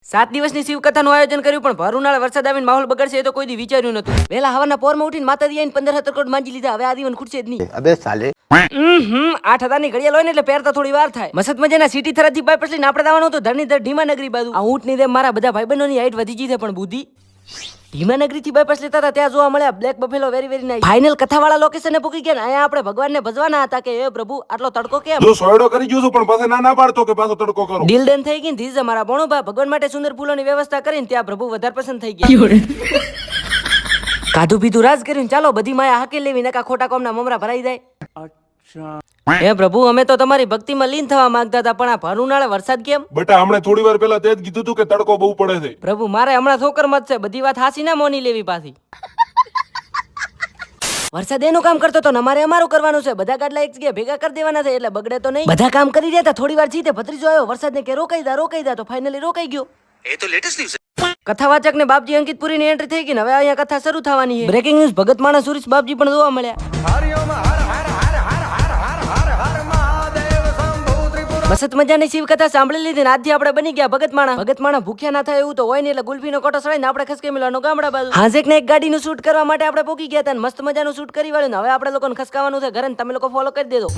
7 દિવસની શિવકથાનું આયોજન કર્યું પણ ભર ઉનાળે વરસાદ આવીને માહોલ બગડશે એ તો કોઈ દી વિચાર્યું નતું. વહેલા હવારના પોરમાં ઉઠીને માતાજી આવીને 15-17 કરોડ માંજી લીધા. હવે આ દીવન ખૂટશે જ નહીં. અબે સાલે 8,000 ની ઘડિયાળ હોય ને એટલે પહેરતા થોડી વાર થાય. મસત મજાના સિટી થરાથી બાયપાસ લઈને આપણે દાવાનું તો ધરણીધર ઢીમાનગરી બાજુ. આ ઊંટની જેમ મારા બધા ભાઈબંધોની હાઈટ વધી ગઈ છે પણ બુદ્ધિ ઢીમાનગરી થી બાયપાસ લેતા હતા ત્યાં જોવા મળ્યા black buffalo very very nice. Final કથાવાળા લોકેશને પૂકી ગયા ને અહીંયા આપણે ભગવાનને ભજવાના હતા કે એ પ્રભુ આટલો તડકો કેમ? જો સોયડો કરી ગયો છું પણ પાસે ના પાડતો કે પાછો તડકો કરો. ડીલ ડન થઈ ગઈ. ધીસ અમારા ભણોભા ભગવાન માટે સુંદર ફૂલોની વ્યવસ્થા કરીને ત્યાં પ્રભુ વધારે પસંદ થઈ ગયા. કાધું પીધું રાજ કર્યું ચાલો બધી માયા હાકી લેવી નકા ખોટા કોમના મમરા ભરાઈ જાય. હે પ્રભુ અમે તો તમારી ભક્તિમાં લીન થવા માંગતા હતા પણ આ ભર ઉનાળે વરસાદ કેમ? બેટા હમણાં થોડી વાર પહેલા તે જ કીધું હતું કે તડકો બહુ પડે છે. પ્રભુ મારે હમણાં ઠોકર મત છે. બધી વાત હાસી ના મોની લેવી પાછી. વરસાદ એનું કામ કરતો તો અમારે અમારું કરવાનું છે. બધા ગાડલા એક જગ્યાએ ભેગા કરી દેવાના છે એટલે બગડે તો નહીં. બધા કામ કરી રહ્યા હતા. થોડી વાર જીતે ભત્રીજો આવ્યો વરસાદને કે રોકાઈ દા તો ફાઇનલી રોકાઈ ગયો. એ તો લેટેસ્ટ ન્યૂઝ છે. કથાવાચક ને બાપજી અંકિતપુરીની એન્ટ્રી થઈ ગઈ ને હવે અહીંયા કથા શરૂ થવાની છે. બ્રેકિંગ ન્યૂઝ ભગત માણસ સુરેશ બાપજી પણ જોવા મળ્યા. મસ્ત મજાની શિવ કથા સાંભળી લીધી ને આજથી આપણે બની ગયા ભગત માણા ભૂખ્યા ના થાય એવું તો હોય ને એટલે ગુલ્ફીનો કોટો સળાઈને આપણે ખસકે મિલવાનો ગામડા બાજુ. હાજેક ને એક ગાડીનું શૂટ કરવા માટે આપણે પોકી ગયા હતા ને મસ્ત મજાનું શૂટ કરી વાળ્યું ને હવે આપણે લોકોને ખસકાવાનું છે ઘરે ને તમે લોકો ફોલો કરી દેજો.